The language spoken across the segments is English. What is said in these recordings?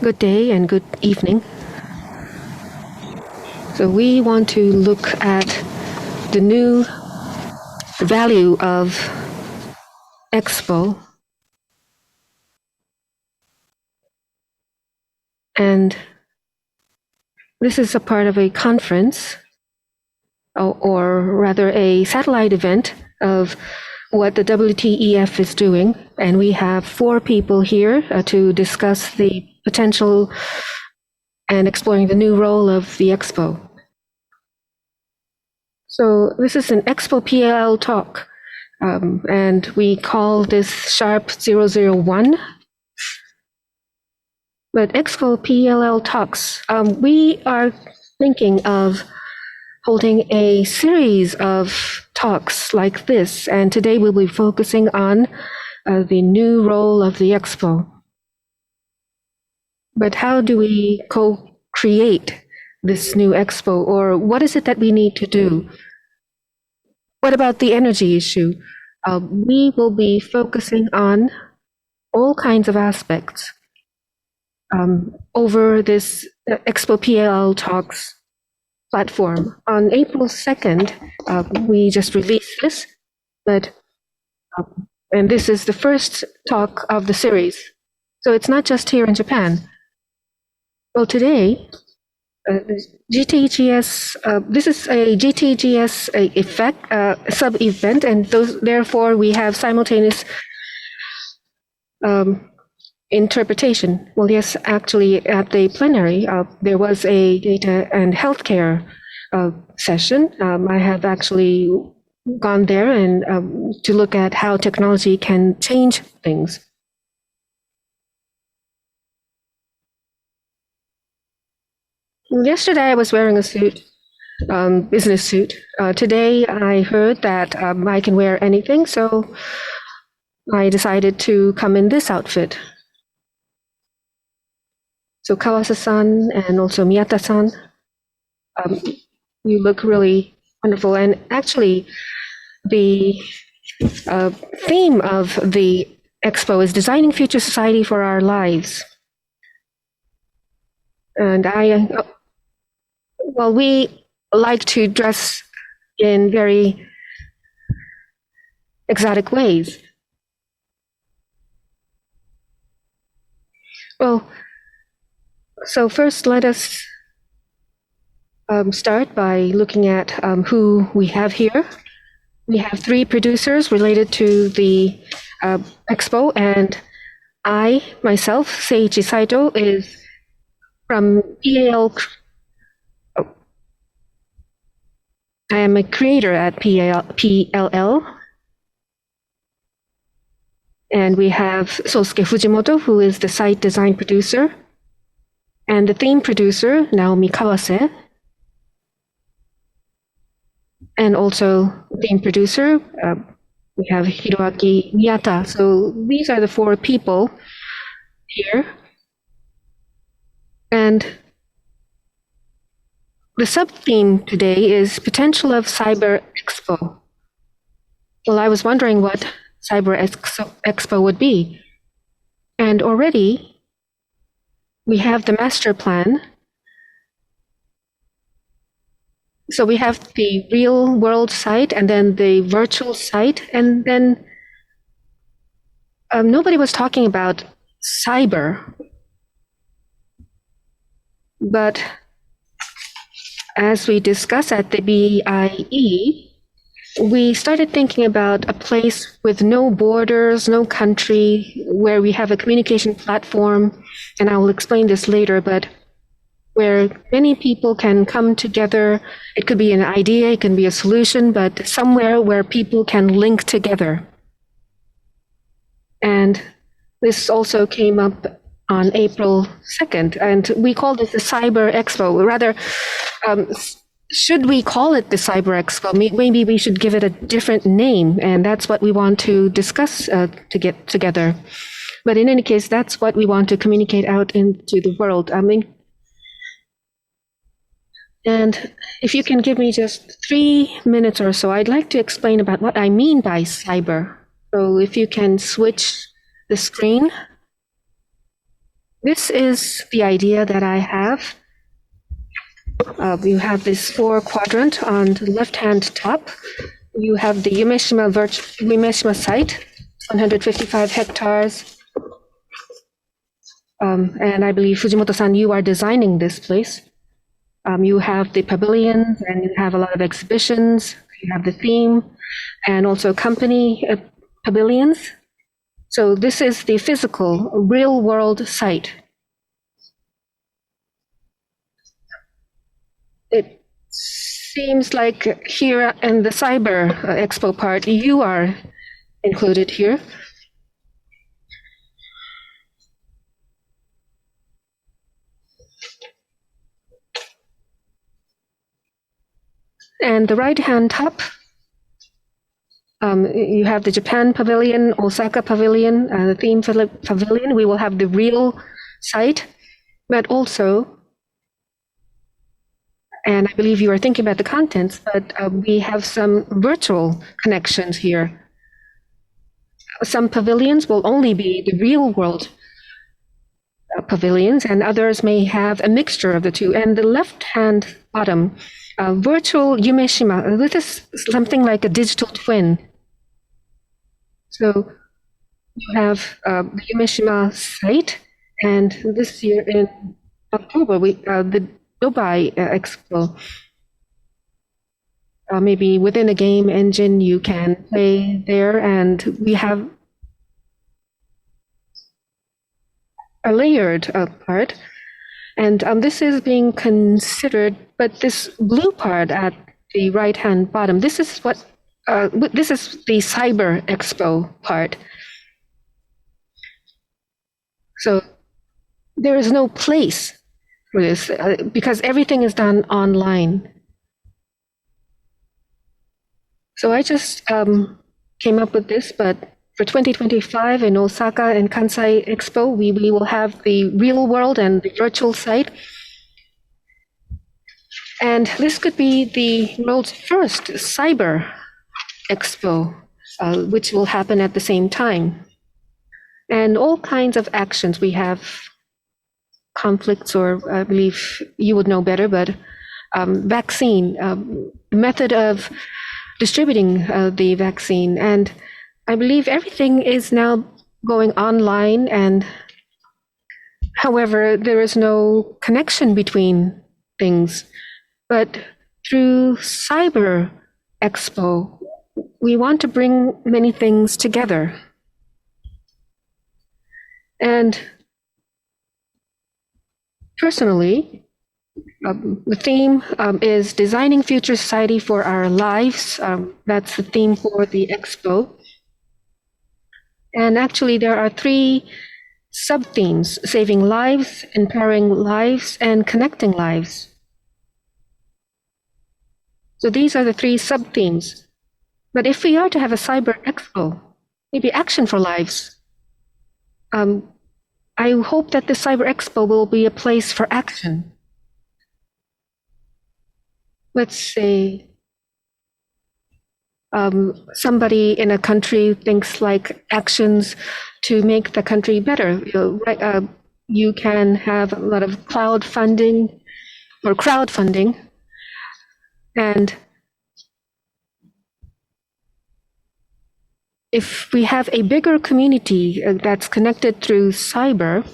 Good day and good evening. So we want to look at the new value of Expo. And this is a part of a conference, or rather a satellite event of what the WTEF is doing. And we have 4 people here to discuss the potential and exploring the new role of the Expo. So this is an EXPO PLL talk, and we call this Sharp 001. But EXPO PLL Talks, we are thinking of holding a series of talks like this, and today we'll be focusing on the new role of the Expo. But how do we co-create this new Expo, or what is it that we need to do? What about the energy issue? We will be focusing on all kinds of aspects over this EXPO PLL Talks platform. On April 2nd, we just released this, and this is the first talk of the series. So it's not just here in Japan. Well, today, GTGS, this is a GTGS sub-event, and therefore we have simultaneous interpretation. Well, yes, actually at the plenary, there was a data and healthcare session. I have actually gone there and to look at how technology can change things. Yesterday I was wearing a suit, business suit. Today I heard that I can wear anything, so I decided to come in this outfit. So Kawasa-san and also Miyata-san, you look really wonderful. And actually, the theme of the Expo is Designing Future Society for Our Lives. And we like to dress in very exotic ways. Well, so first let us start by looking at who we have here. We have 3 producers related to the Expo, and I, myself, Seiichi Saito, is from PAL. I am a creator at PLL. And we have Sosuke Fujimoto, who is the site design producer, and the theme producer, Naomi Kawase, and also theme producer, we have Hiroaki Miyata. So these are the 4 people here. And the sub-theme today is Potential of Cyber Expo. Well, I was wondering what Cyber Expo would be. And already we have the master plan. So we have the real world site and then the virtual site. And then nobody was talking about cyber. But as we discussed at the BIE, we started thinking about a place with no borders, no country, where we have a communication platform, and I will explain this later, but where many people can come together. It could be an idea, it can be a solution, but somewhere where people can link together. And this also came up on April 2nd, and we called it the Cyber Expo. Rather, should we call it the Cyber Expo? Maybe we should give it a different name, and that's what we want to discuss to get together. But in any case, that's what we want to communicate out into the world. And if you can give me just 3 minutes or so, I'd like to explain about what I mean by cyber. So if you can switch the screen. This is the idea that I have. You have this 4-quadrant on the left-hand top. You have the Umeshima site, 155 hectares. And I believe Fujimoto-san, you are designing this place. You have the pavilions, and you have a lot of exhibitions. You have the theme, and also company pavilions. So this is the physical, real-world site. It seems like here in the Cyber Expo part, you are included here. And the right-hand top, you have the Japan Pavilion, Osaka Pavilion, the theme pavilion. We will have the real site, but also, and I believe you are thinking about the contents, but we have some virtual connections here. Some pavilions will only be the real world pavilions, and others may have a mixture of the two. And the left-hand bottom, virtual Umeshima, this is something like a digital twin. So you have the Umeshima site, and this year in October, the Dubai Expo. Maybe within a game engine, you can play there, and we have a layered part. And this is being considered, but this blue part at the right-hand bottom, this is what this is the Cyber Expo part. So there is no place for this because everything is done online. So I just came up with this, but for 2025 in Osaka and Kansai Expo, we will have the real world and the virtual site. And this could be the world's first Cyber Expo, which will happen at the same time. And all kinds of actions. We have conflicts, or I believe you would know better, but vaccine, method of distributing the vaccine. And I believe everything is now going online, and however, there is no connection between things. But through Cyber Expo, we want to bring many things together. And personally, the theme is Designing Future Society for Our Lives. That's the theme for the expo. And actually, there are 3 sub-themes: saving lives, empowering lives, and connecting lives. So these are the 3 sub-themes. But if we are to have a Cyber Expo, maybe action for lives, I hope that the Cyber Expo will be a place for action. Let's say somebody in a country thinks like actions to make the country better. You can have a lot of crowdfunding, and if we have a bigger community that's connected through cyber,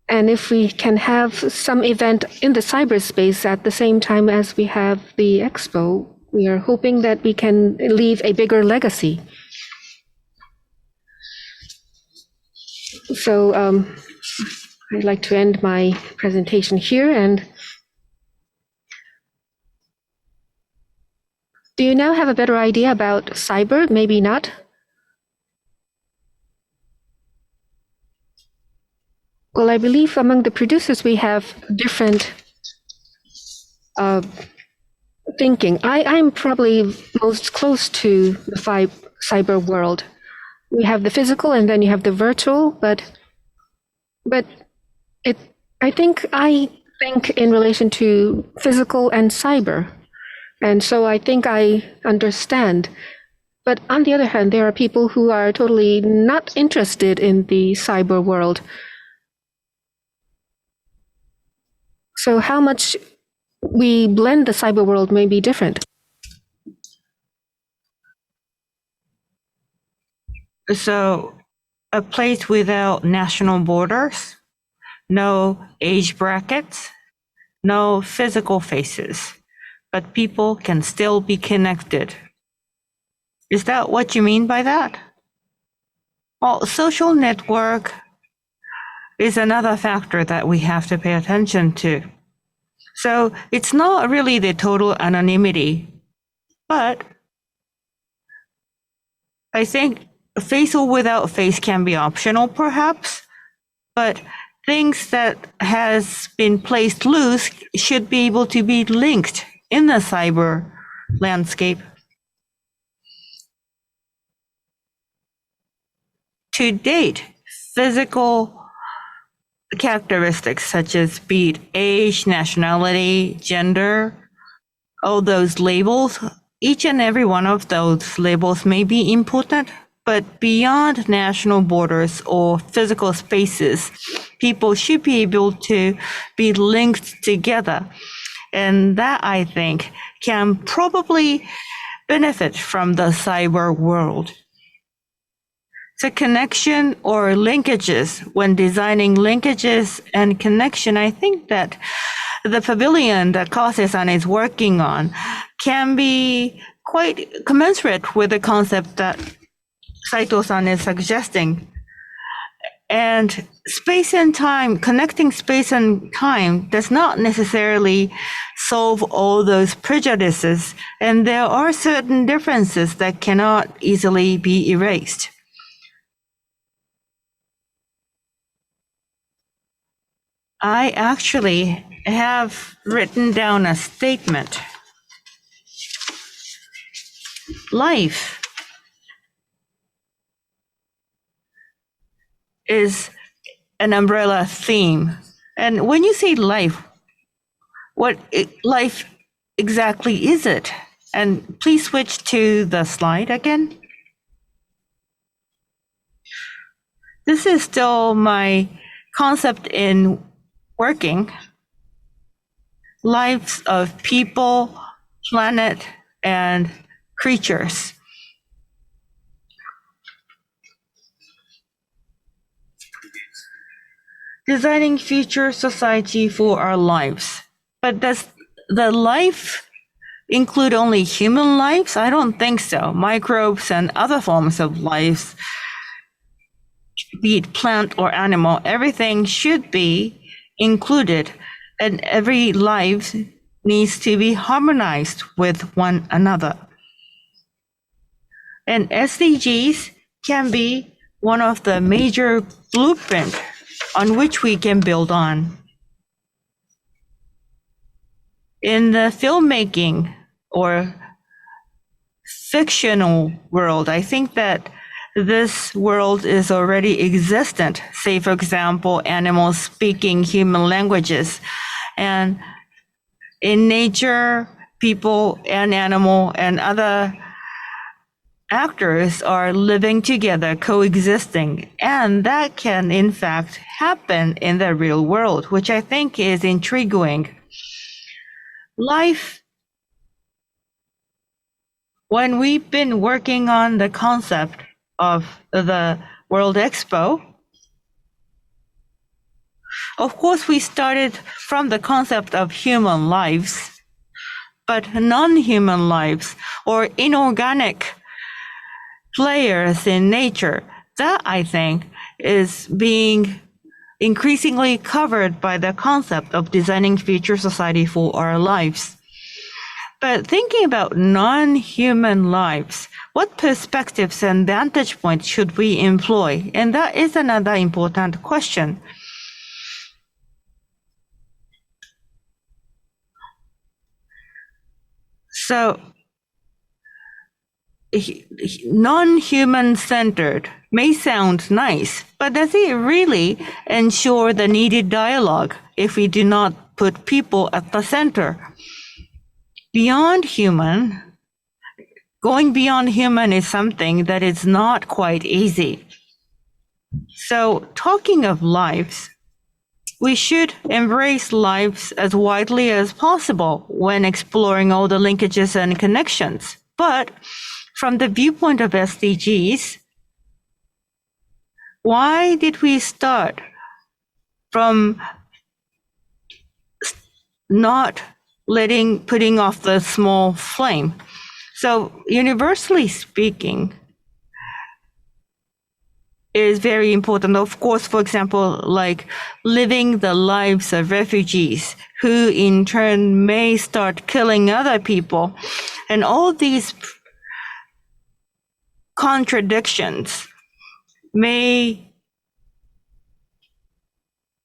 and if we can have some event in the cyberspace at the same time as we have the expo, we are hoping that we can leave a bigger legacy. So I'd like to end my presentation here. And do you now have a better idea about cyber? Maybe not. Well, I believe among the producers we have different thinking. I'm probably most close to the cyber world. We have the physical and then you have the virtual, but I think in relation to physical and cyber. And so I think I understand But on the other hand, there are people who are totally not interested in the cyber world. So how much we blend the cyber world may be different. So a place without national borders, no age brackets, no physical faces, but people can still be connected. Is that what you mean by that? Well, social network is another factor that we have to pay attention to. So it's not really the total anonymity, but I think face or without face can be optional perhaps, but things that has been placed loose should be able to be linked in the cyber landscape. To date, physical characteristics such as be it age, nationality, gender, all those labels, each and every one of those labels may be important, but beyond national borders or physical spaces, people should be able to be linked together. And that, I think, can probably benefit from the cyber world. So connection or linkages, when designing linkages and connection, I think that the pavilion that Kawase-san is working on can be quite commensurate with the concept that Saito-san is suggesting. And space and time, connecting space and time does not necessarily solve all those prejudices, and there are certain differences that cannot easily be erased. I actually have written down a statement. Life is an umbrella theme. And when you say life, life exactly is it? And please switch to the slide again. This is still my concept in working. Lives of people, planet, and creatures. Designing future society for our lives. But does the life include only human lives? I don't think so. Microbes and other forms of life, be it plant or animal, everything should be included, and every life needs to be harmonized with one another. And SDGs can be one of the major blueprint on which we can build on. In the filmmaking or fictional world, I think that this world is already existent. Say, for example, animals speaking human languages. And in nature, people and animal and other actors are living together, coexisting. And that can, in fact, happen in the real world, which I think is intriguing. Life, when we've been working on the concept of the World Expo, of course, we started from the concept of human lives, but non-human lives or inorganic players in nature, that I think is being increasingly covered by the concept of designing future society for our lives. But thinking about non-human lives, what perspectives and vantage points should we employ? And that is another important question. So, non-human centered may sound nice, but does it really ensure the needed dialogue if we do not put people at the center? Beyond human, going beyond human is something that is not quite easy. So talking of lives, we should embrace lives as widely as possible when exploring all the linkages and connections. But from the viewpoint of SDGs, why did we start from not putting off the small flame? So universally speaking, is very important. Of course, for example, like living the lives of refugees who in turn may start killing other people. And all these contradictions may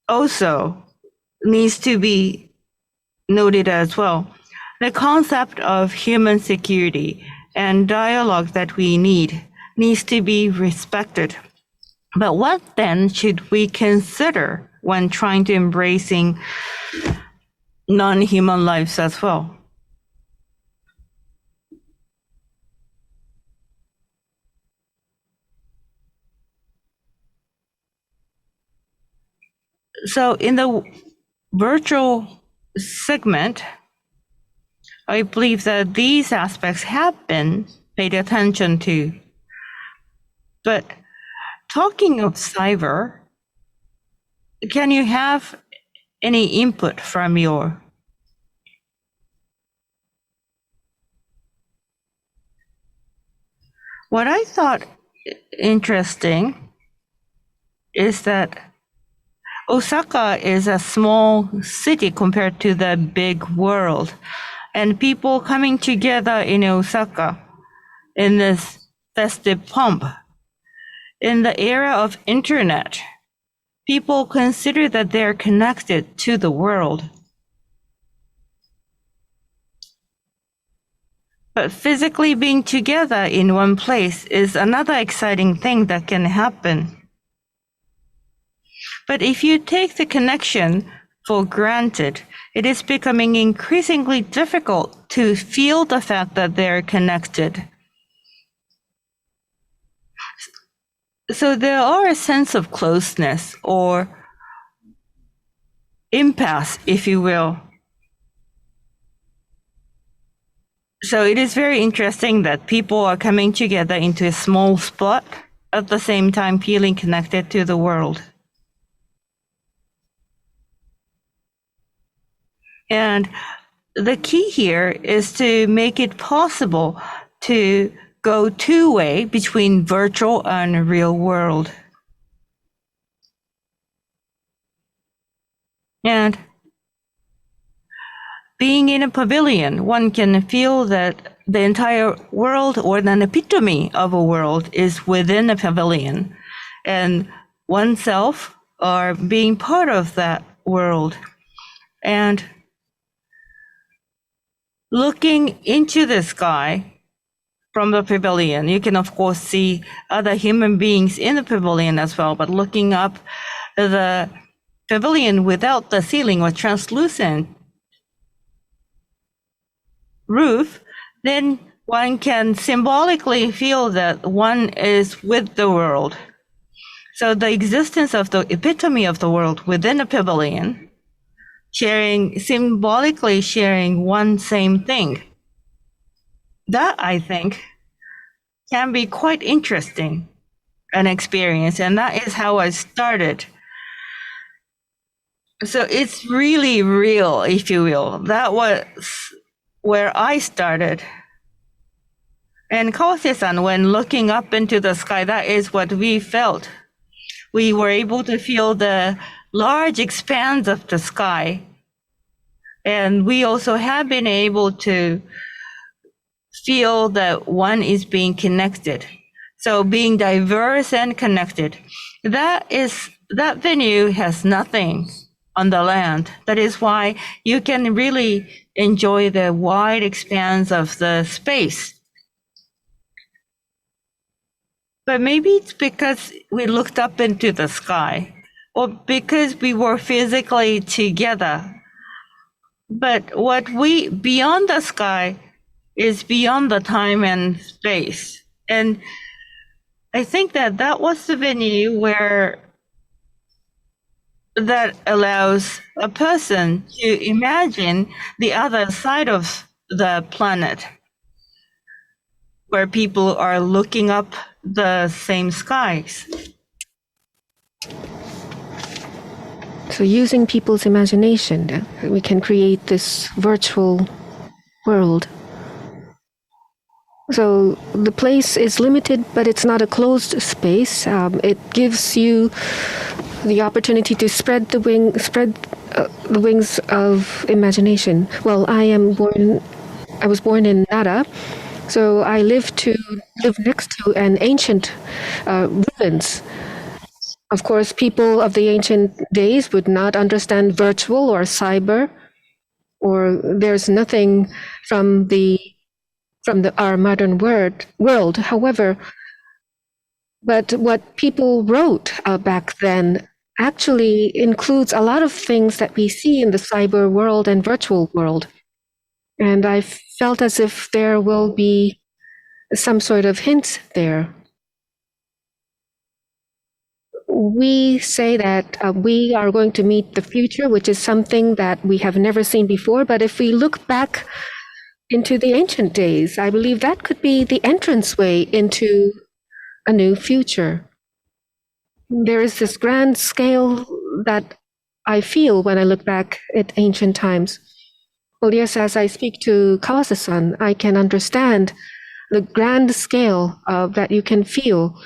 also needs to be noted as well. The concept of human security and dialogue that we need needs to be respected. But what then should we consider when trying to embracing non-human lives as well? So in the virtual segment, I believe that these aspects have been paid attention to. But talking of cyber, can you have any input from your? What I thought interesting is that Osaka is a small city compared to the big world, and people coming together in Osaka in this festive pomp. In the era of internet, people consider that they're connected to the world. But physically being together in one place is another exciting thing that can happen. But if you take the connection for granted, it is becoming increasingly difficult to feel the fact that they're connected. So there are a sense of closeness or impasse, if you will. So it is very interesting that people are coming together into a small spot at the same time feeling connected to the world. And the key here is to make it possible to go two-way between virtual and real world. And being in a pavilion, one can feel that the entire world or an epitome of a world is within a pavilion, and oneself are being part of that world. And looking into the sky from the pavilion, you can of course see other human beings in the pavilion as well, but looking up the pavilion without the ceiling or translucent roof, then one can symbolically feel that one is with the world. So the existence of the epitome of the world within a pavilion, symbolically sharing one same thing, that I think can be quite interesting an experience, and that is how I started. So it's really real, if you will. That was where I started. And Kawase-san, when looking up into the sky, that is what we felt. We were able to feel the large expanse of the sky. And we also have been able to feel that one is being connected. So being diverse and connected, that venue has nothing on the land. That is why you can really enjoy the wide expanse of the space. But maybe it's because we looked up into the sky, or because we were physically together. But beyond the sky, is beyond the time and space. And I think that was the venue where that allows a person to imagine the other side of the planet, where people are looking up the same skies. So using people's imagination, we can create this virtual world. So the place is limited, but it's not a closed space. It gives you the opportunity to spread the wings of imagination. Well, I was born in Nara, so I live next to an ancient ruins. Of course, people of the ancient days would not understand virtual or cyber, or there's nothing from our modern world. However, but what people wrote back then actually includes a lot of things that we see in the cyber world and virtual world. And I felt as if there will be some sort of hint there. We say that we are going to meet the future, which is something that we have never seen before. But if we look back into the ancient days, I believe that could be the entranceway into a new future. There is this grand scale that I feel when I look back at ancient times. Well, yes, as I speak to Kawase-san, I can understand the grand scale that you can feel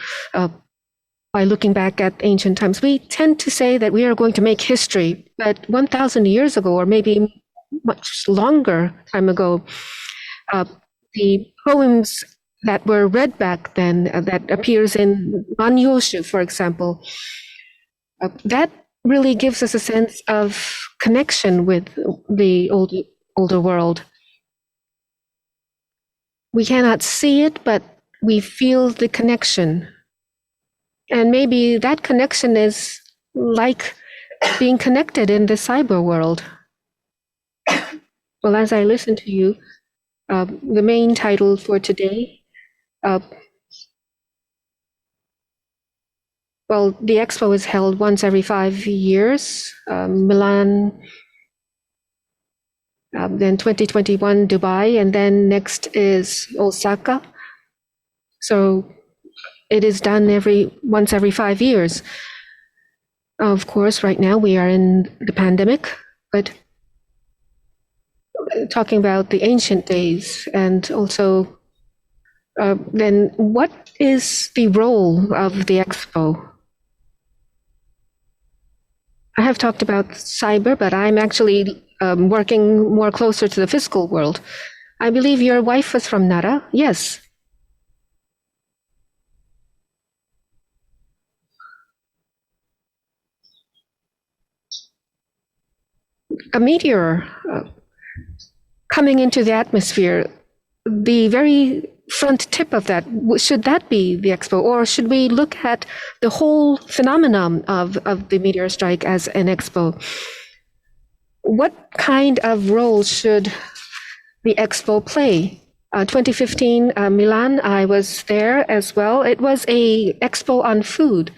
by looking back at ancient times. We tend to say that we are going to make history, but 1,000 years ago, or maybe much longer time ago, the poems that were read back then, that appears in Manyoshu, for example, that really gives us a sense of connection with the older world. We cannot see it, but we feel the connection. And maybe that connection is like being connected in the cyber world. Well, as I listen to you, the main title for today, well, the expo is held once every 5 years. Milan, then 2021 Dubai, and then next is Osaka. So it is done once every 5 years. Of course, right now we are in the pandemic, but talking about the ancient days, and also then what is the role of the expo? I have talked about cyber, but I'm actually working more closer to the physical world. I believe your wife was from Nara. Yes. A meteor coming into the atmosphere, the very front tip of that, should that be the expo, or should we look at the whole phenomenon of the meteor strike as an expo? What kind of role should the expo play? 2015 Milan, I was there as well. It was a expo on food.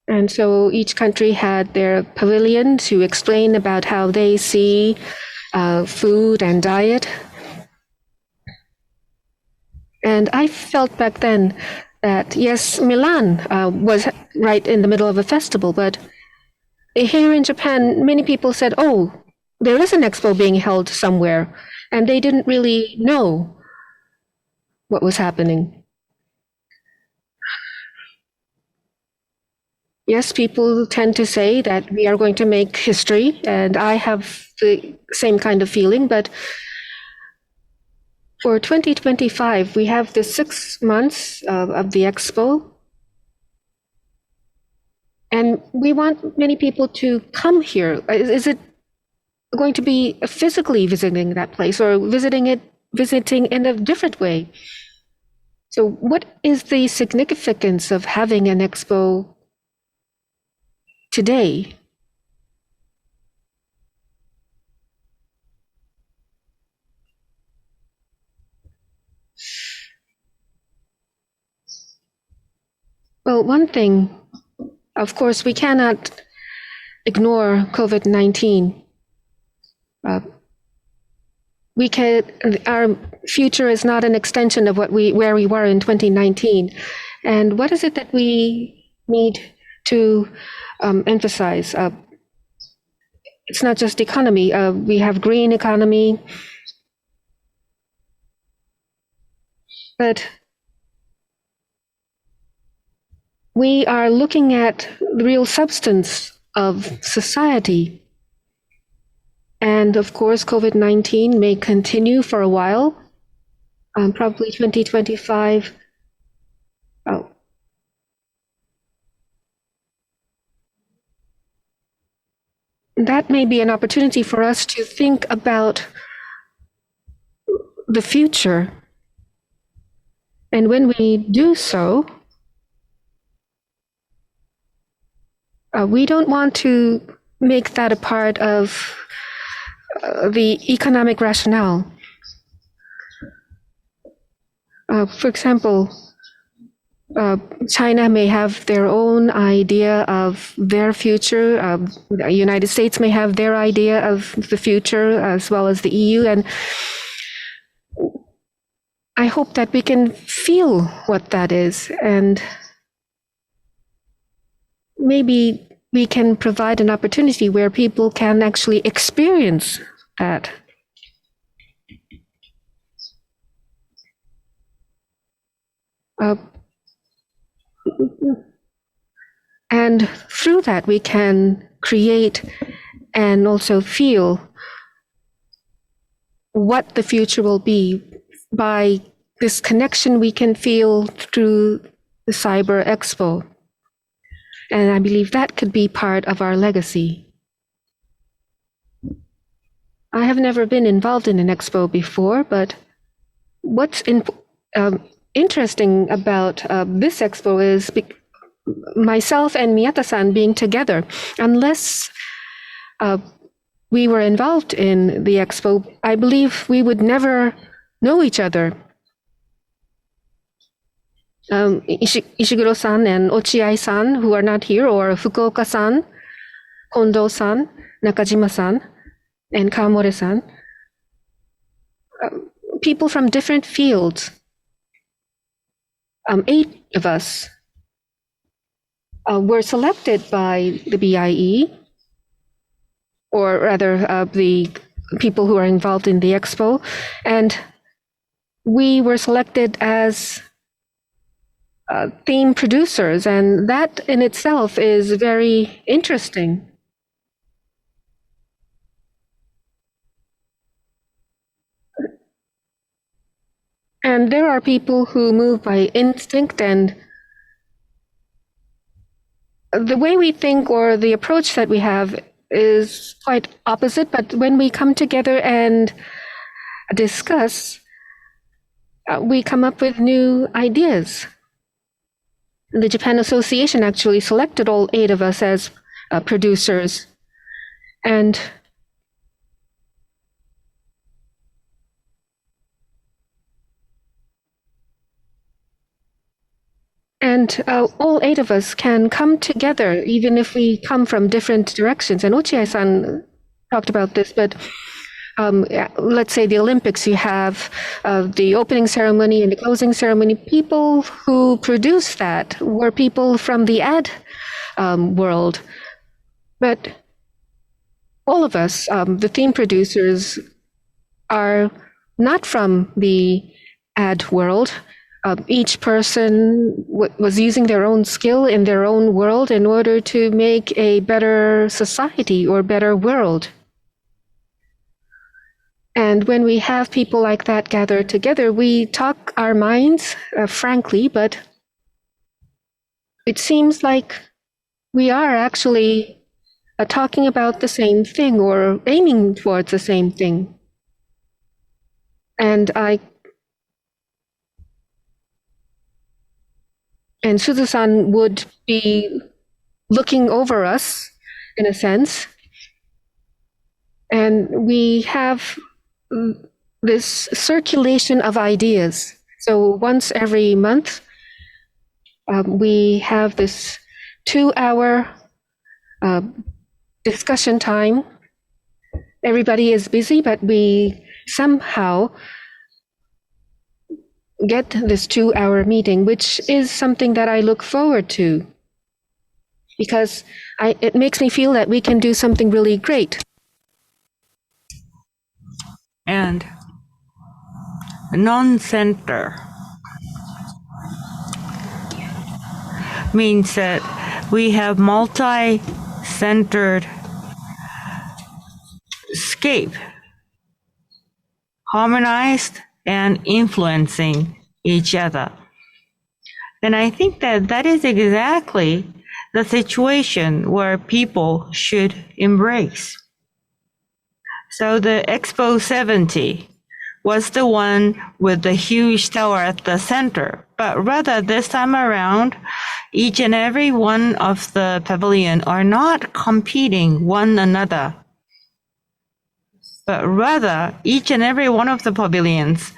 And so each country had their pavilion to explain about how they see food and diet. And I felt back then that, yes, Milan was right in the middle of a festival, but here in Japan, many people said, oh, there is an expo being held somewhere, and they didn't really know what was happening. Yes, people tend to say that we are going to make history, and I have the same kind of feeling, but for 2025, we have the 6 months of the expo, and we want many people to come here. Is it going to be physically visiting that place, or visiting in a different way? So what is the significance of having an expo today? Well, one thing, of course, we cannot ignore COVID-19. Our future is not an extension of where we were in 2019. And what is it that we need to emphasize? It's not just economy. We have green economy, but we are looking at the real substance of society. And of course, COVID-19 may continue for a while, probably 2025. That may be an opportunity for us to think about the future. And when we do so, we don't want to make that a part of the economic rationale. For example, China may have their own idea of their future. The United States may have their idea of the future, as well as the EU. And I hope that we can feel what that is. And maybe we can provide an opportunity where people can actually experience that. And through that, we can create and also feel what the future will be. By this connection, we can feel through the Cyber Expo. And I believe that could be part of our legacy. I have never been involved in an expo before, but what's interesting about this expo is myself and Miyata-san being together. Unless we were involved in the expo, I believe we would never know each other. Ishiguro-san and Ochiai-san, who are not here, or Fukuoka-san, Kondo-san, Nakajima-san, and Kawamori-san, people from different fields. 8 of us were selected by the BIE, or rather the people who are involved in the expo, and we were selected as theme producers, and that in itself is very interesting. And there are people who move by instinct, and the way we think or the approach that we have is quite opposite. But when we come together and discuss, we come up with new ideas. The Japan Association actually selected all 8 of us as producers. And all 8 of us can come together, even if we come from different directions. And Ochiai-san talked about this, but let's say the Olympics, you have the opening ceremony and the closing ceremony. People who produced that were people from the ad world. But all of us, the theme producers, are not from the ad world. Each person was using their own skill in their own world in order to make a better society or better world. And when we have people like that gathered together, we talk our minds frankly, but it seems like we are actually talking about the same thing or aiming towards the same thing. And Suzu-san would be looking over us, in a sense. And we have this circulation of ideas. So once every month, We have this 2 hour discussion time. Everybody is busy, but we somehow get this 2 hour meeting, which is something that I look forward to because it makes me feel that we can do something really great. And Noncenter means that we have multi-centered scape, harmonized and influencing each other. And I think that that is exactly the situation where people should embrace. So the Expo 70 was the one with the huge tower at the center, but rather this time around, each and every one of the pavilion are not competing one another, but rather each and every one of the pavilions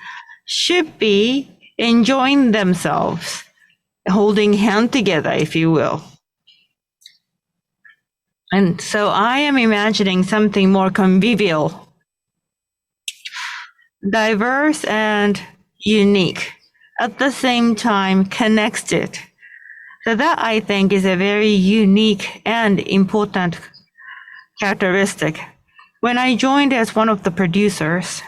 should be enjoying themselves, holding hand together, if you will. And so I am imagining something more convivial, diverse and unique, at the same time connected. So that I think is a very unique and important characteristic. When I joined as one of the producers,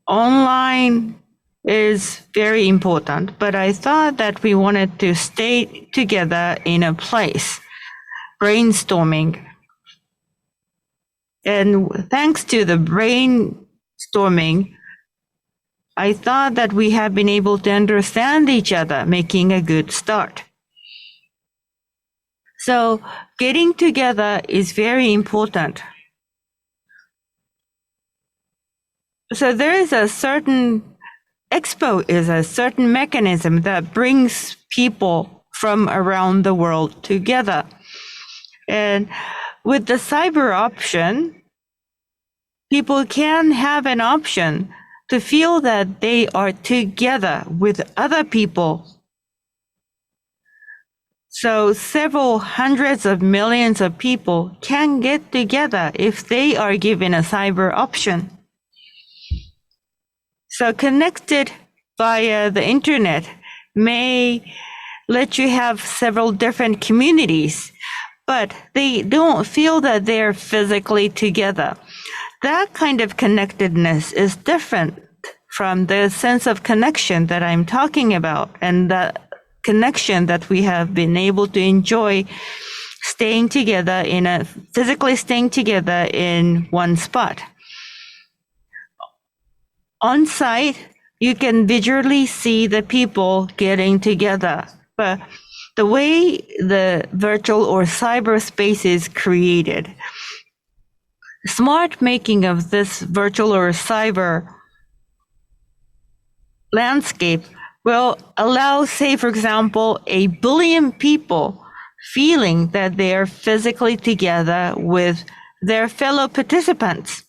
online is very important, but I thought that we wanted to stay together in a place, brainstorming. And thanks to the brainstorming, I thought that we have been able to understand each other, making a good start. So getting together is very important. So there is a certain, Expo is a certain mechanism that brings people from around the world together. And with the cyber option, people can have an option to feel that they are together with other people. So several hundreds of millions of people can get together if they are given a cyber option. So connected via the internet may let you have several different communities, but they don't feel that they're physically together. That kind of connectedness is different from the sense of connection that I'm talking about, and the connection that we have been able to enjoy staying together physically staying together in one spot. On site, you can visually see the people getting together, but the way the virtual or cyberspace is created, smart making of this virtual or cyber landscape will allow, say, for example, 1 billion people feeling that they are physically together with their fellow participants.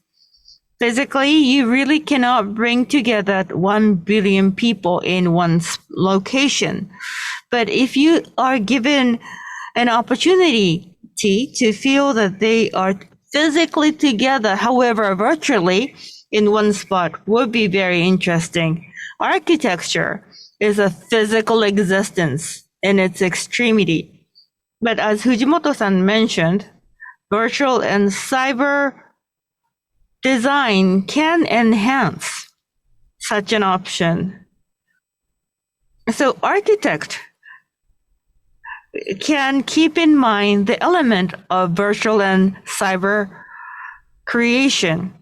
Physically, you really cannot bring together 1 billion people in one location. But if you are given an opportunity to feel that they are physically together, however, virtually in one spot, would be very interesting. Architecture is a physical existence in its extremity. But as Fujimoto-san mentioned, virtual and cyber design can enhance such an option. So architect can keep in mind the element of virtual and cyber creation.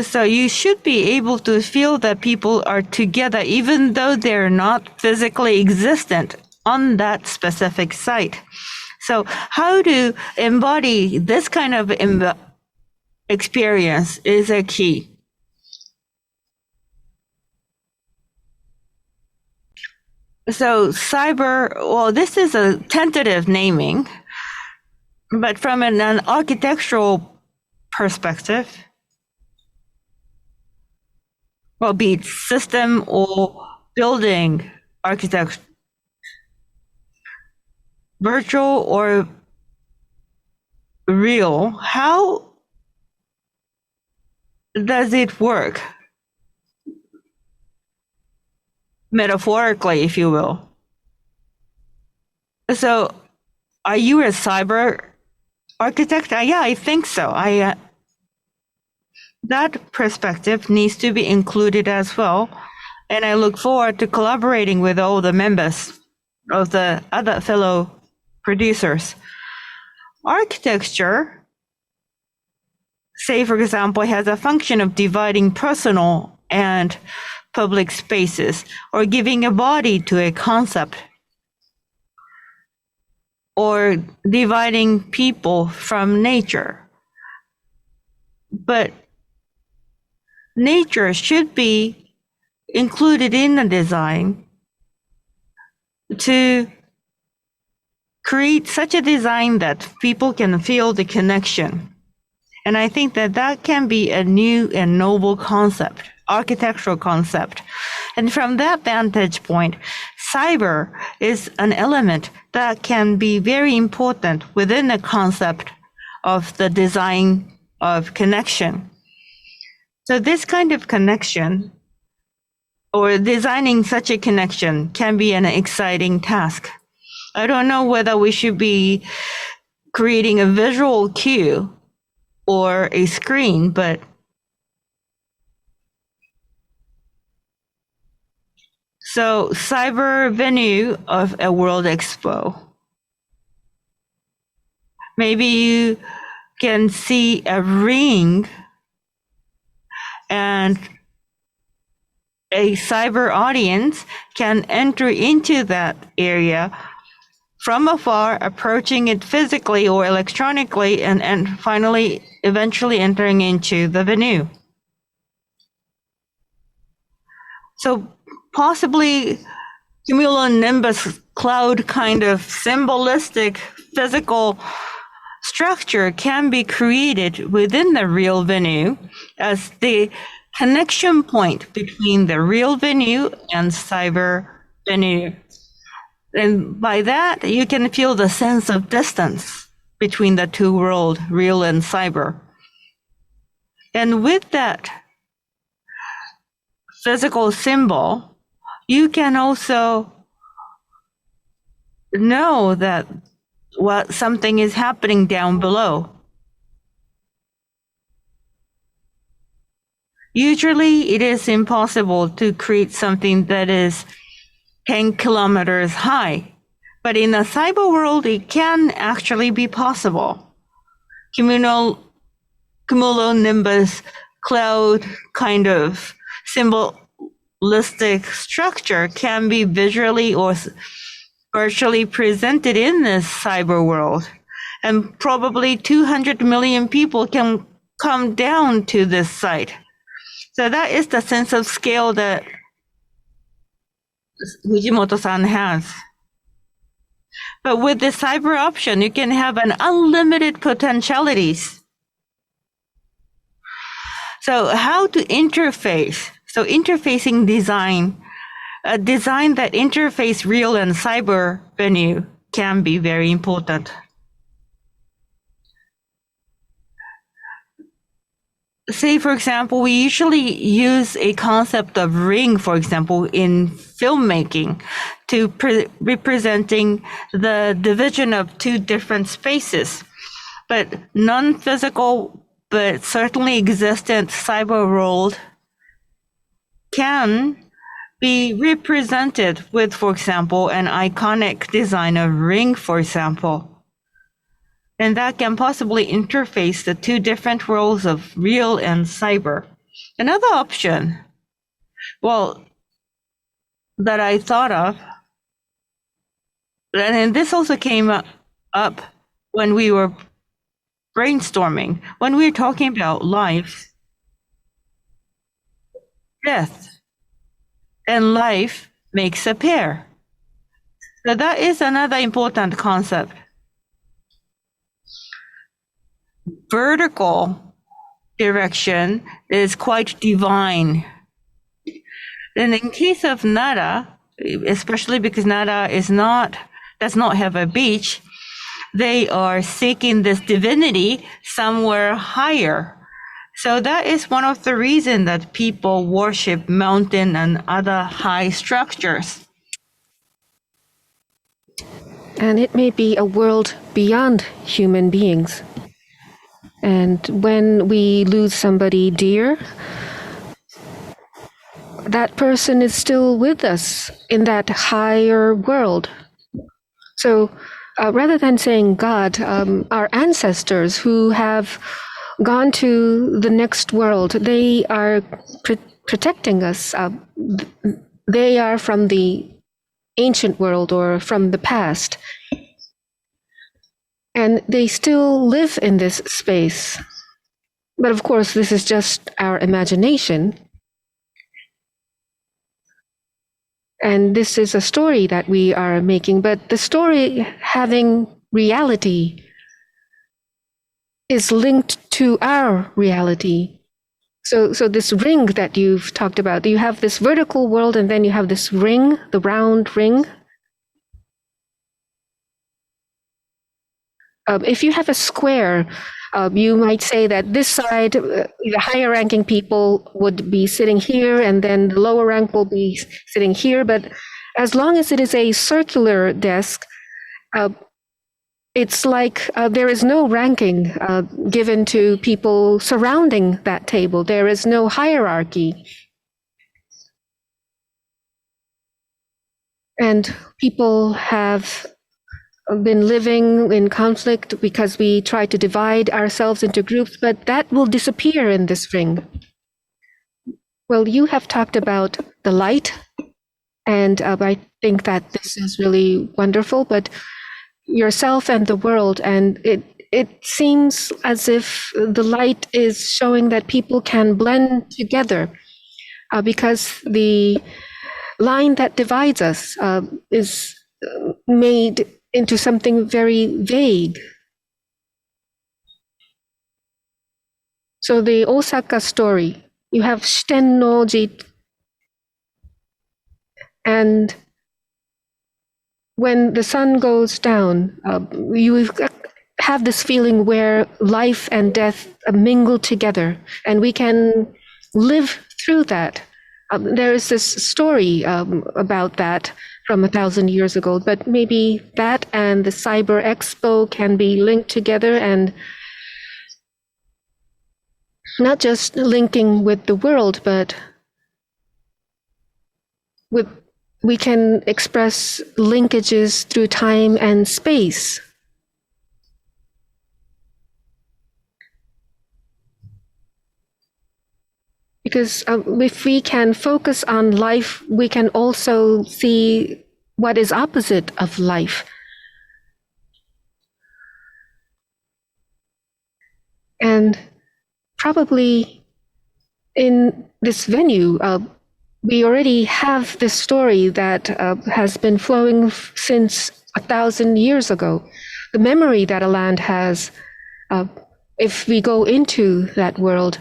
So you should be able to feel that people are together even though they're not physically existent on that specific site. So how to embody this kind of experience is a key. So cyber, well, this is a tentative naming, But from an architectural perspective, well, be it system or building architect, virtual or real, how does it work? Metaphorically, if you will. So, are you a cyber architect? Yeah, I think so. That perspective needs to be included as well. And I look forward to collaborating with all the members of the other fellow producers. Architecture, say for example, has a function of dividing personal and public spaces or giving a body to a concept or dividing people from nature. But nature should be included in the design to create such a design that people can feel the connection. And I think that that can be a new and noble concept, architectural concept. And from that vantage point, cyber is an element that can be very important within the concept of the design of connection. So this kind of connection or designing such a connection can be an exciting task. I don't know whether we should be creating a visual cue or a screen, but so cyber venue of a World Expo. Maybe you can see a ring and a cyber audience can enter into that area from afar, approaching it physically or electronically, and finally, eventually entering into the venue. So possibly cumulonimbus cloud kind of symbolistic physical structure can be created within the real venue as the connection point between the real venue and cyber venue. And by that, you can feel the sense of distance between the two worlds, real and cyber. And with that physical symbol, you can also know that what something is happening down below. Usually, it is impossible to create something that is 10 kilometers high. But in the cyber world, it can actually be possible. Cumulonimbus cloud kind of symbolistic structure can be visually or virtually presented in this cyber world. And probably 200 million people can come down to this site. So that is the sense of scale that Fujimoto-san has. But with the cyber option, you can have an unlimited potentialities. So how to interface? So interfacing design, a design that interface real and cyber venue can be very important. Say, for example, we usually use a concept of ring, for example, in filmmaking to representing the division of two different spaces. But non-physical, but certainly existent cyber world can be represented with, for example, an iconic design of ring, for example. And that can possibly interface the two different worlds of real and cyber. Another option, well, that I thought of, and this also came up when we were brainstorming, when we were talking about life, death, and life makes a pair. So that is another important concept. vertical direction is quite divine. Then in case of Nara, especially because Nara does not have a beach, they are seeking this divinity somewhere higher. So that is one of the reasons that people worship mountain and other high structures. And it may be a world beyond human beings. And when we lose somebody dear, that person is still with us in that higher world. So rather than saying God, our ancestors who have gone to the next world, they are protecting us. They are from the ancient world or from the past. And they still live in this space. But of course, this is just our imagination. And this is a story that we are making, but the story having reality is linked to our reality. So this ring that you've talked about, you have this vertical world and then you have this ring, the round ring. If you have a square, you might say that this side, the higher ranking people would be sitting here and then the lower rank will be sitting here. But as long as it is a circular desk, it's like there is no ranking given to people surrounding that table. There is no hierarchy. And people have been living in conflict because we try to divide ourselves into groups, but that will disappear in this ring. Well, you have talked about the light, and I think that this is really wonderful, but yourself and the world, and it seems as if the light is showing that people can blend together because the line that divides us is made into something very vague. So the Osaka story, you have Shitennoji, and when the sun goes down, you have this feeling where life and death mingle together, and we can live through that. There is this story about that from 1,000 years ago, but maybe that and the Cyber Expo can be linked together, and not just linking with the world, but we can express linkages through time and space. Because if we can focus on life, we can also see what is opposite of life. And probably in this venue, we already have this story that has been flowing since 1,000 years ago. The memory that a land has, if we go into that world,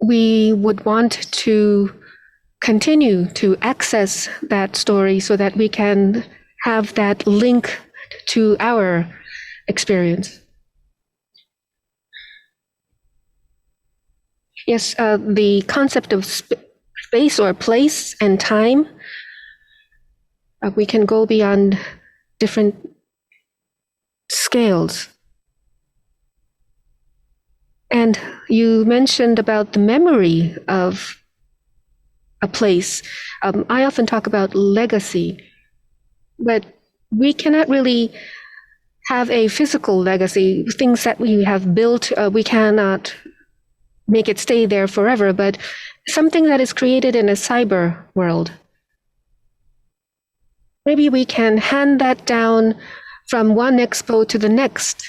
we would want to continue to access that story so that we can have that link to our experience. Yes, the concept of space or place and time, we can go beyond different scales. And you mentioned about the memory of a place. I often talk about legacy, but we cannot really have a physical legacy. Things that we have built, we cannot make it stay there forever, but something that is created in a cyber world. Maybe we can hand that down from one expo to the next.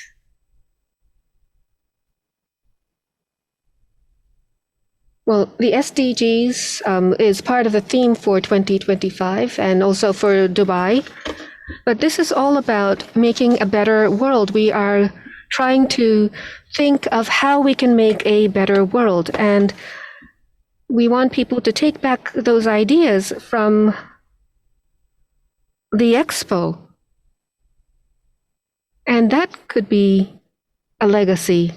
Well, the SDGs is part of the theme for 2025 and also for Dubai. But this is all about making a better world. We are trying to think of how we can make a better world. And we want people to take back those ideas from the expo. And that could be a legacy.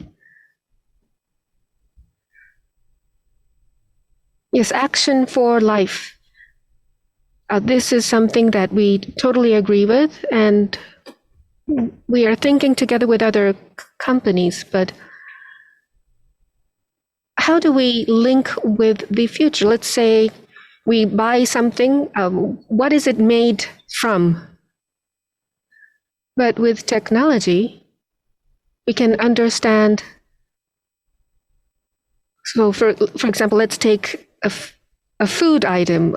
Yes, action for life. This is something that we totally agree with, and we are thinking together with other companies, but how do we link with the future? Let's say we buy something, what is it made from? But with technology, we can understand. So for example, let's take a food item.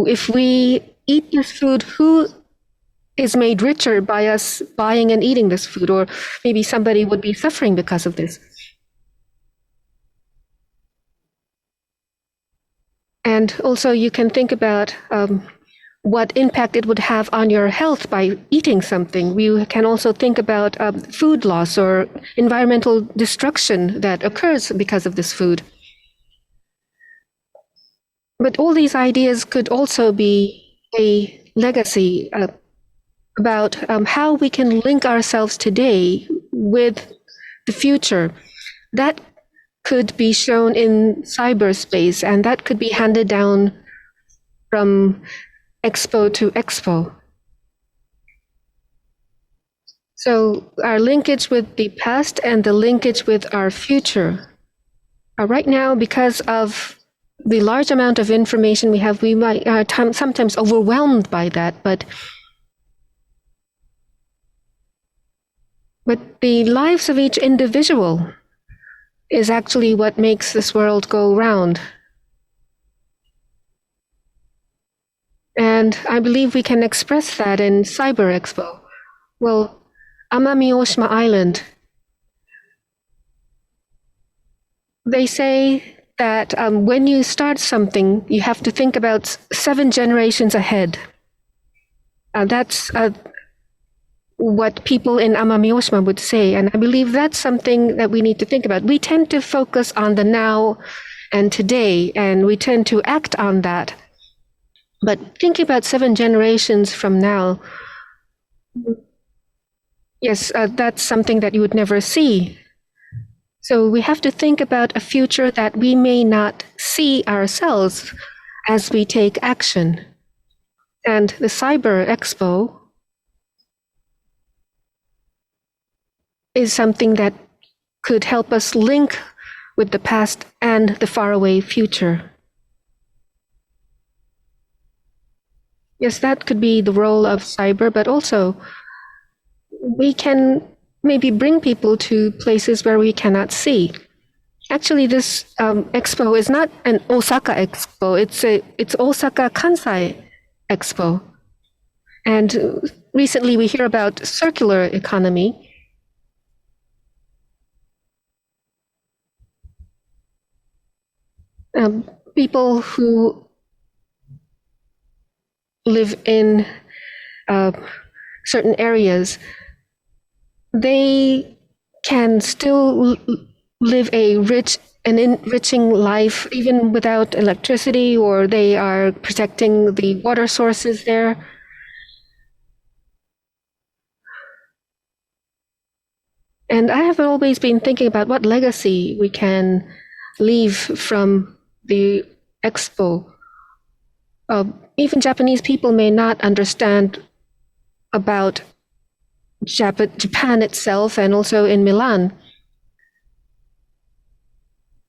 If we eat this food, who is made richer by us buying and eating this food? Or maybe somebody would be suffering because of this. And also you can think about what impact it would have on your health by eating something. We can also think about food loss or environmental destruction that occurs because of this food. But all these ideas could also be a legacy about how we can link ourselves today with the future. That could be shown in cyberspace, and that could be handed down from expo to expo. So our linkage with the past and the linkage with our future. Right now, because of the large amount of information we have, we might sometimes overwhelmed by that, but the lives of each individual is actually what makes this world go round. And I believe we can express that in Cyber Expo. Well, Amami Oshima Island, they say that when you start something, you have to think about 7 generations ahead. That's what people in Amami Oshima would say, and I believe that's something that we need to think about. We tend to focus on the now and today, and we tend to act on that. But thinking about 7 generations from now, yes, that's something that you would never see. So we have to think about a future that we may not see ourselves as we take action. And the Cyber Expo is something that could help us link with the past and the faraway future. Yes, that could be the role of cyber, but also we can maybe bring people to places where we cannot see. Actually, this expo is not an Osaka Expo, it's Osaka Kansai Expo. And recently we hear about circular economy. People who live in certain areas, they can still live a rich and enriching life even without electricity, or they are protecting the water sources there. And I have always been thinking about what legacy we can leave from the expo. Even Japanese people may not understand about Japan itself, and also in Milan.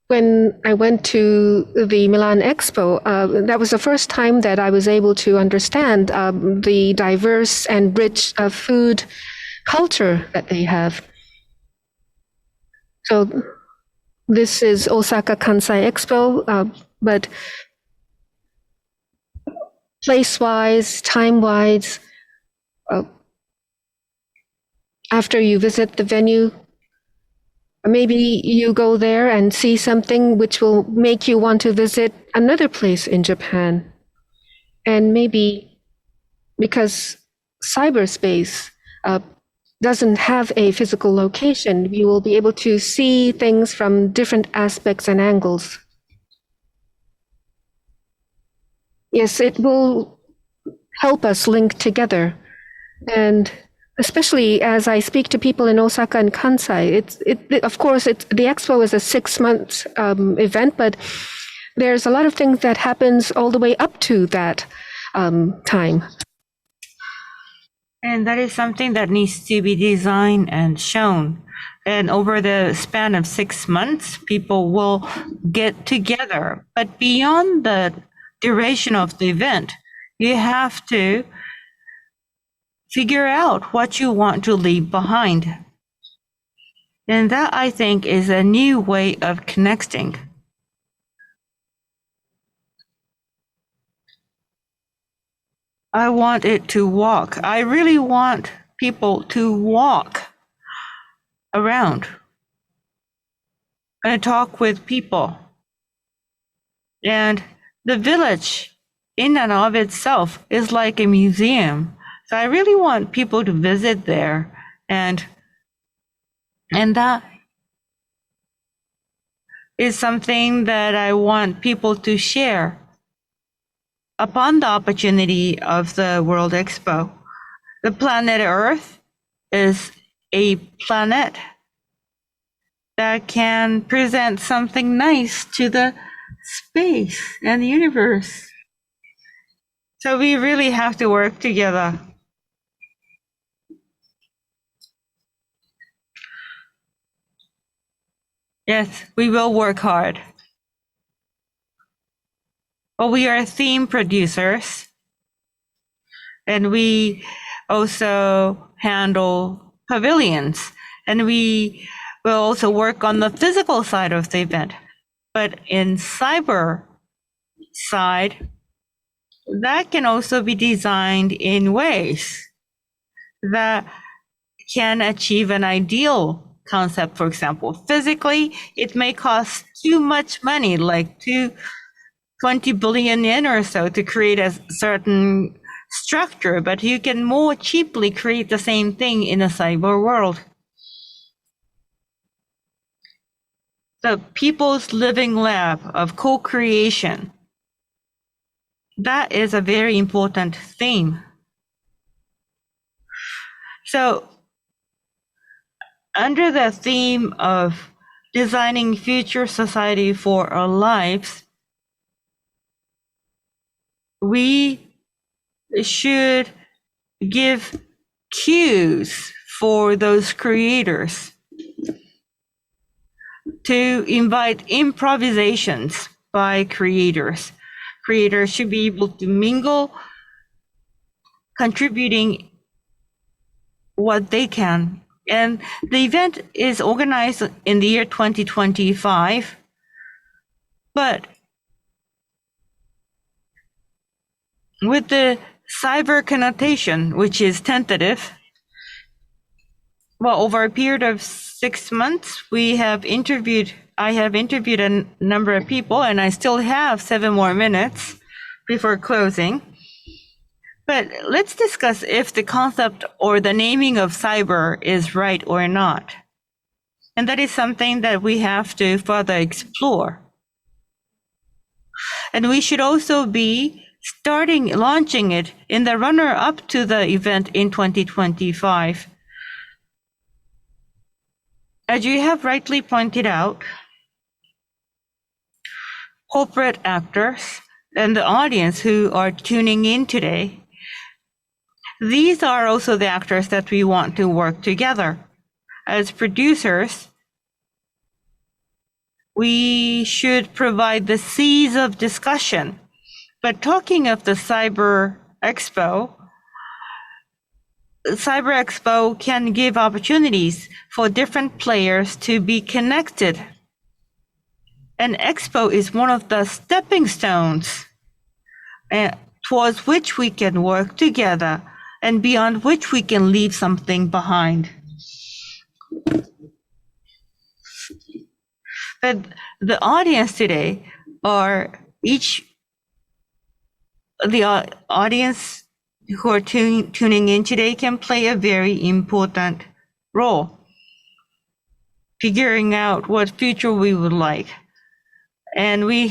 When I went to the Milan Expo, that was the first time that I was able to understand the diverse and rich food culture that they have. So this is Osaka Kansai Expo, but place-wise, time-wise, after you visit the venue, maybe you go there and see something which will make you want to visit another place in Japan. And maybe because cyberspace doesn't have a physical location, we will be able to see things from different aspects and angles. Yes, it will help us link together. And especially as I speak to people in Osaka and Kansai, of course, the expo is a 6-month event, but there's a lot of things that happens all the way up to that time. And that is something that needs to be designed and shown. And over the span of 6 months, people will get together. But beyond the duration of the event, you have to figure out what you want to leave behind. And that, I think, is a new way of connecting. I want it to walk. I really want people to walk around and talk with people. And the village in and of itself is like a museum. So I really want people to visit there, and that is something that I want people to share upon the opportunity of the World Expo. The planet Earth is a planet that can present something nice to the space and the universe. So we really have to work together. Yes, we will work hard. Well, we are theme producers, and we also handle pavilions, and we will also work on the physical side of the event. But in cyber side, that can also be designed in ways that can achieve an ideal concept. For example, physically, it may cost too much money, like 20 billion yen or so, to create a certain structure, but you can more cheaply create the same thing in a cyber world. The people's living lab of co-creation, that is a very important theme. So under the theme of designing future society for our lives, we should give cues for those creators to invite improvisations by creators. Creators should be able to mingle, contributing what they can. And the event is organized in the year 2025, but with the cyber connotation, which is tentative, well, over a period of 6 months, I have interviewed a number of people, and I still have 7 more minutes before closing. But let's discuss if the concept or the naming of cyber is right or not. And that is something that we have to further explore. And we should also be launching it in the runner-up to the event in 2025. As you have rightly pointed out, corporate actors and the audience who are tuning in today, these are also the actors that we want to work together. As producers, we should provide the seeds of discussion. But talking of the Cyber Expo can give opportunities for different players to be connected. And Expo is one of the stepping stones towards which we can work together and beyond which we can leave something behind. But the audience today are the audience who are tuning in today can play a very important role, figuring out what future we would like. And we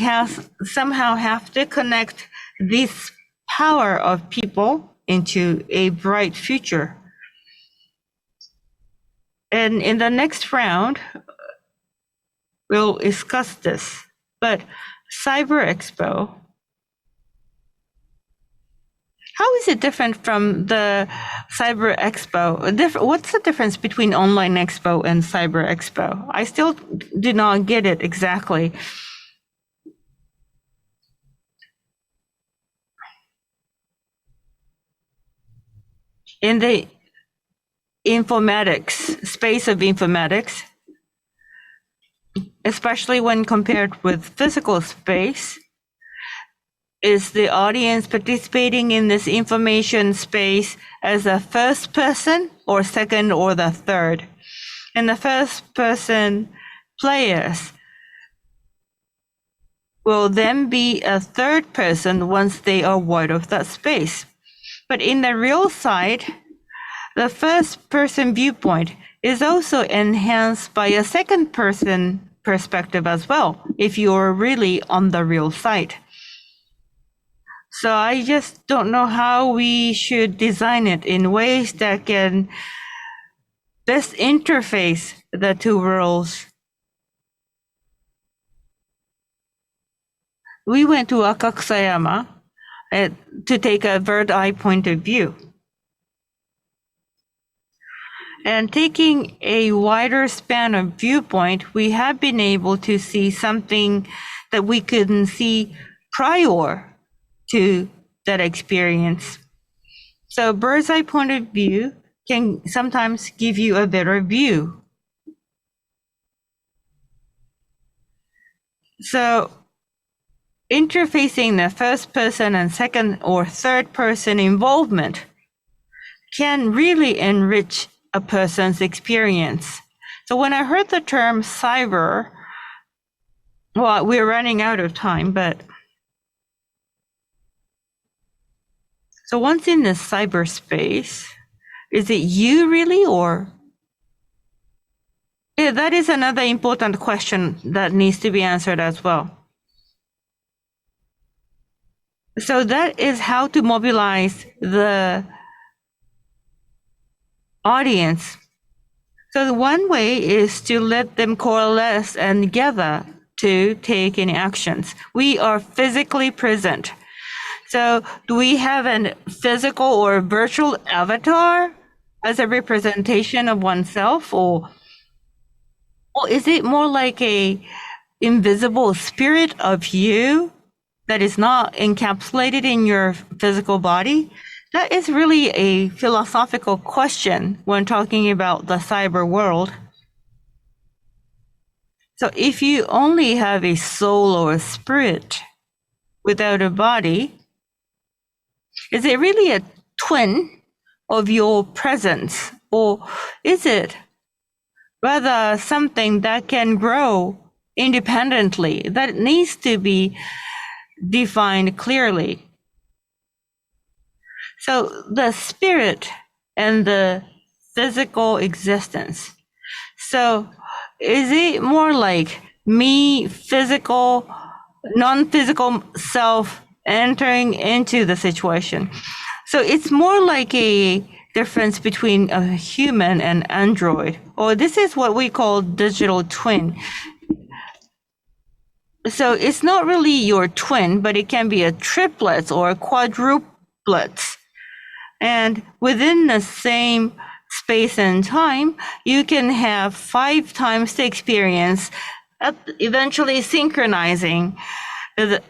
somehow have to connect this power of people into a bright future. And in the next round, we'll discuss this. But Cyber Expo, how is it different from the Cyber Expo? What's the difference between Online Expo and Cyber Expo? I still do not get it exactly. In the informatics, space of informatics, especially when compared with physical space, is the audience participating in this information space as a first person or second or the third? And the first person players will then be a third person once they are wide of that space. But in the real side, the first person viewpoint is also enhanced by a second person perspective as well, if you're really on the real side. So I just don't know how we should design it in ways that can best interface the two worlds. We went to Akakusayama to take a bird eye point of view. And taking a wider span of viewpoint, we have been able to see something that we couldn't see prior to that experience. So bird's eye point of view can sometimes give you a better view. So interfacing the first person and second or third person involvement can really enrich a person's experience. So when I heard the term cyber, well, we're running out of time, but so once in the cyberspace, is it you really, or? Yeah, that is another important question that needs to be answered as well. So that is how to mobilize the audience. So the one way is to let them coalesce and gather to take any actions. We are physically present. So do we have a physical or virtual avatar as a representation of oneself, or is it more like a invisible spirit of you that is not encapsulated in your physical body? That is really a philosophical question when talking about the cyber world. So if you only have a soul or a spirit without a body, is it really a twin of your presence, or is it rather something that can grow independently, that needs to be defined clearly? So the spirit and the physical existence. So is it more like me, physical, non-physical self entering into the situation? So it's more like a difference between a human and android, or this is what we call digital twin. So it's not really your twin, but it can be a triplet or a quadruplets. And within the same space and time, you can have 5 times the experience, eventually synchronizing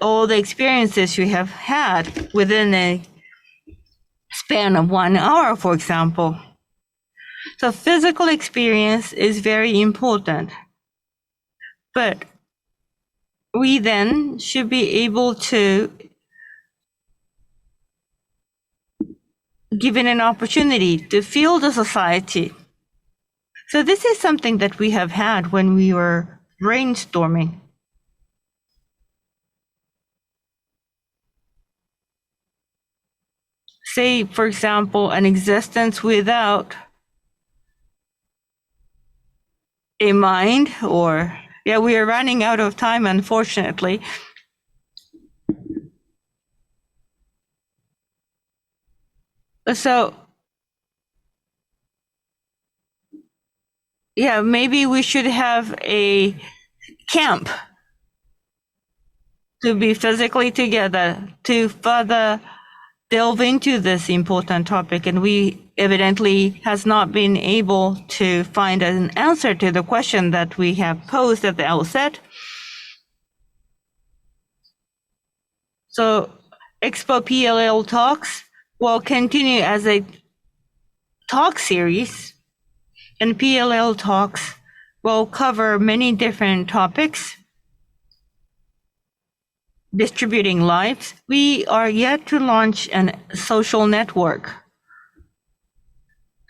all the experiences you have had within a span of 1 hour, for example. So physical experience is very important. But we then should be able to, given an opportunity, to feel the society. So this is something that we have had when we were brainstorming. say, for example, an existence without a mind, or yeah, we are running out of time, unfortunately. So yeah, maybe we should have a camp to be physically together to further delve into this important topic. And we evidently has not been able to find an answer to the question that we have posed at the outset. So EXPO PLL Talks will continue as a talk series, and PLL Talks will cover many different topics, distributing lives. We are yet to launch a social network.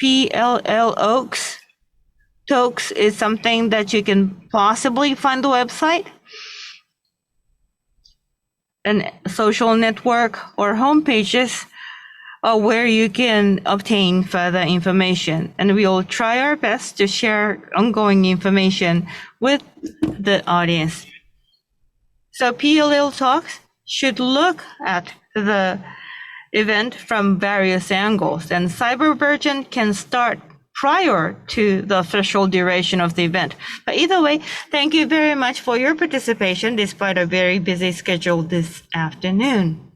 PLL Oaks. Talks is something that you can possibly find the website, and social network or homepages are where you can obtain further information. And we will try our best to share ongoing information with the audience. So PLL Talks should look at the event from various angles, and Cybervergent can start prior to the official duration of the event. But either way, thank you very much for your participation despite a very busy schedule this afternoon.